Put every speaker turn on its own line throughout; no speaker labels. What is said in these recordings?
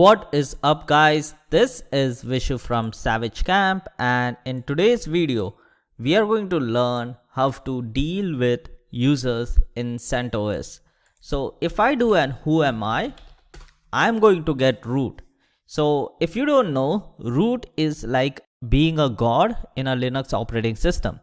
What is up guys, this is Vishu from SavageCamp, and in today's video we are going to learn how to deal with users in CentOS. So if I do an who am I'm going to get root. So if you don't know, root is like being a god in a Linux operating system.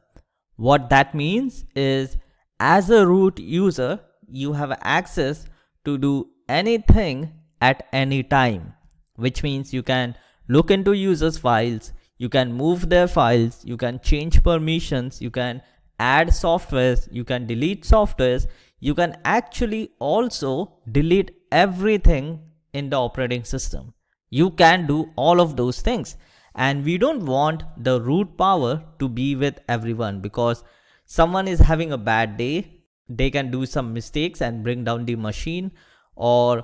What that means is as a root user you have access to do anything at any time, which means you can look into users files, you can move their files, you can change permissions, you can add softwares, you can delete softwares, you can actually also delete everything in the operating system. You can do all of those things, and we don't want the root power to be with everyone, because someone is having a bad day, they can do some mistakes and bring down the machine, or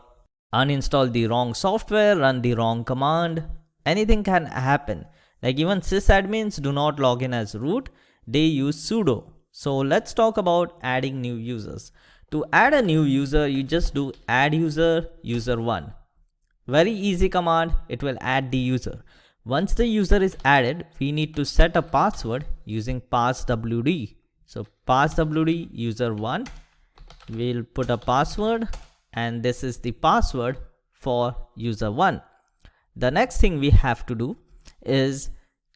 uninstall the wrong software, run the wrong command. Anything can happen. Like even sysadmins do not log in as root, they use sudo. So let's talk about adding new users. To add a new user, you just do add user, user1. Very easy command, it will add the user. Once the user is added, we need to set a password using passwd. So passwd user1, we'll put a password, and this is the password for user1. The next thing we have to do is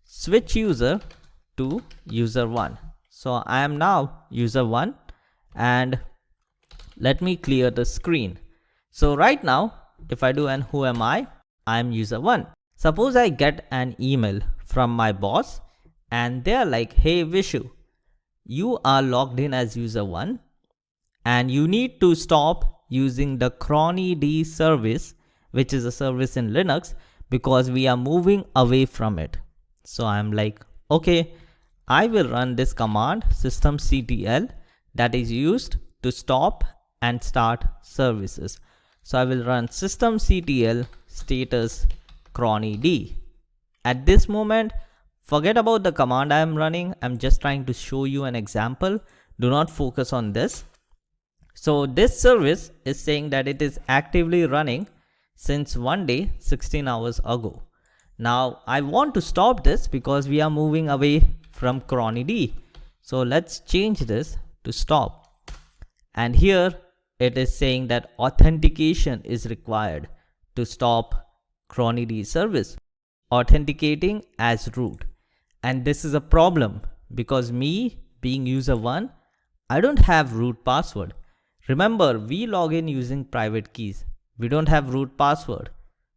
switch user to user1. So I am now user1, and let me clear the screen. So right now, if I do an who am I am user1. Suppose I get an email from my boss and they are like, hey Vishu, you are logged in as user1 and you need to stop using the cronid service, which is a service in Linux, because we are moving away from it. So I'm like, okay, I will run this command systemctl that is used to stop and start services. So I will run systemctl status cronid. At this moment, forget about the command I am running. I'm just trying to show you an example. Do not focus on this. So this service is saying that it is actively running since one day 16 hours ago. Now I want to stop this because we are moving away from cronid. So let's change this to stop. And here it is saying that authentication is required to stop cronid service, authenticating as root. And this is a problem because me being user1, I don't have root password. Remember, we log in using private keys. We don't have root password.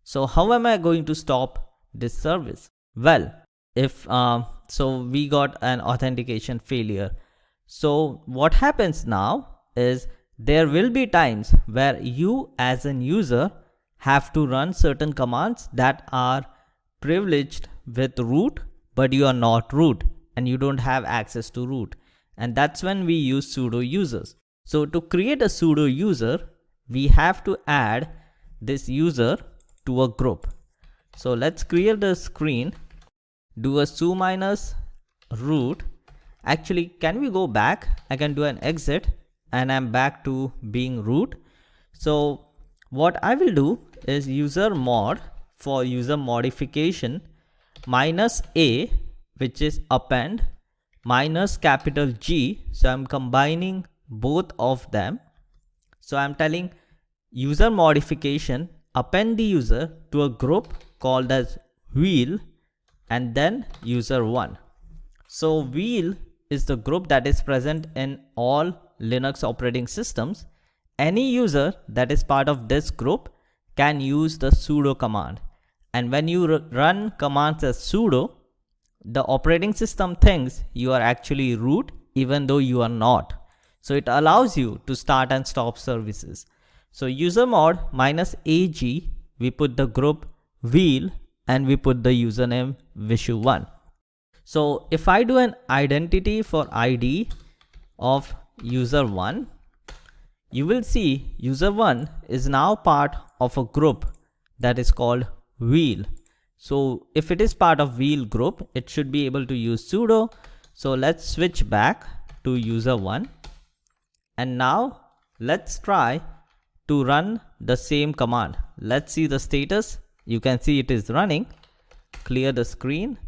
So how am I going to stop this service? Well, if so we got an authentication failure. So what happens now is there will be times where you as an user have to run certain commands that are privileged with root, but you are not root and you don't have access to root. And that's when we use sudo users. So to create a sudo user, we have to add this user to a group. So let's clear the screen, do a su minus root. Actually, can we go back? I can do an exit and I'm back to being root. So what I will do is user mod for user modification minus a, which is append, minus capital G. So I'm combining both of them. So I'm telling user modification, append the user to a group called as wheel and then user1. So wheel is the group that is present in all Linux operating systems. Any user that is part of this group can use the sudo command. And when you run commands as sudo, the operating system thinks you are actually root even though you are not. So it allows you to start and stop services. So user mod minus ag, we put the group wheel and we put the username vishu1. So if I do an identity for ID of user1, you will see user1 is now part of a group that is called wheel. So if it is part of wheel group, it should be able to use sudo. So let's switch back to user1. And now let's try to run the same command. Let's see the status. You can see it is running. Clear the screen.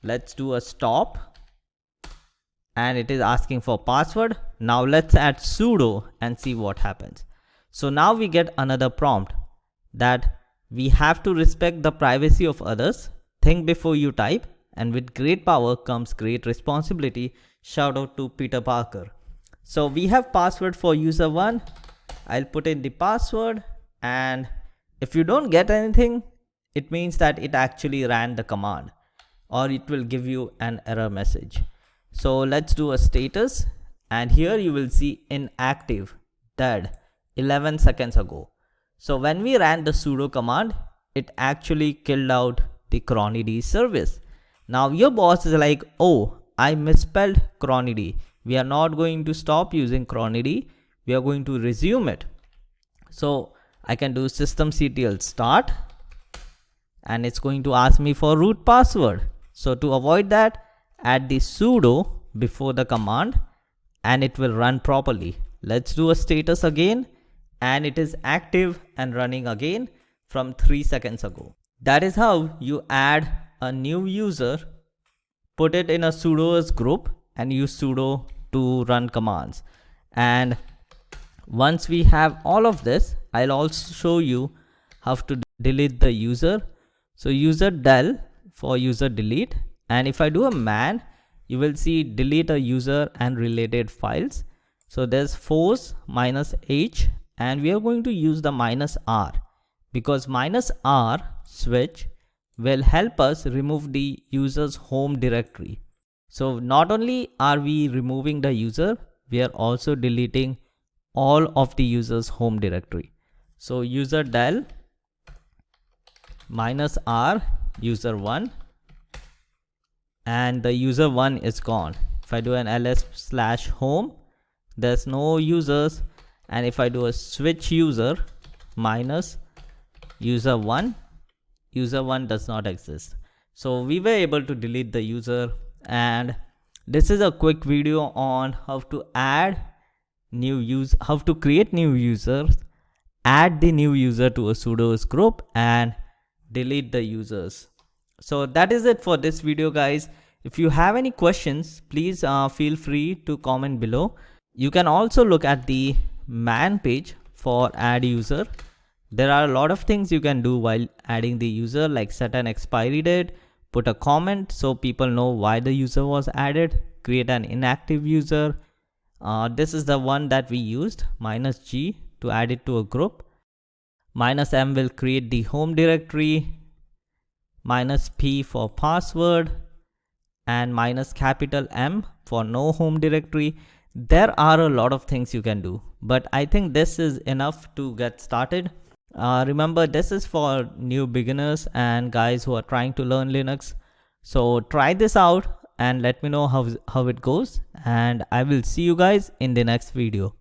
Let's do a stop. And it is asking for password. Now let's add sudo and see what happens. So now we get another prompt that we have to respect the privacy of others. Think before you type, and with great power comes great responsibility. Shout out to Peter Parker. So we have password for user 1. I'll put in the password, and if you don't get anything, it means that it actually ran the command, or it will give you an error message. So let's do a status, and here you will see inactive, dead, 11 seconds ago. So when we ran the sudo command, it actually killed out the cronid service. Now your boss is like, oh, I misspelled cronid. We are not going to stop using cronid. We are going to resume it. So I can do systemctl start, and it's going to ask me for root password. So to avoid that, add the sudo before the command and it will run properly. Let's do a status again, and it is active and running again from 3 seconds ago. That is how you add a new user, put it in a sudoers group and use sudo to run commands. And once we have all of this, I'll also show you how to delete the user. So user del for user delete, and if I do a man, you will see delete a user and related files. So there's force -h, and we are going to use the -r because -r switch will help us remove the user's home directory. So not only are we removing the user, we are also deleting all of the user's home directory. So user del -r user1, and the user1 is gone. If I do an ls/home, there's no users, and if I do a switch user minus user1, user1 does not exist. So we were able to delete the user, and this is a quick video on how to add how to create new users, add the new user to a sudoers group, and delete the users. So that is it for this video, guys. If you have any questions, please feel free to comment below. You can also look at the man page for add user. There are a lot of things you can do while adding the user, like set an expiry date, put a comment so people know why the user was added, create an inactive user. This is the one that we used, -g, to add it to a group. -m will create the home directory, -p for password, and -M for no home directory. There are a lot of things you can do, but I think this is enough to get started. Remember, this is for new beginners and guys who are trying to learn Linux. So try this out and let me know how it goes, and I will see you guys in the next video.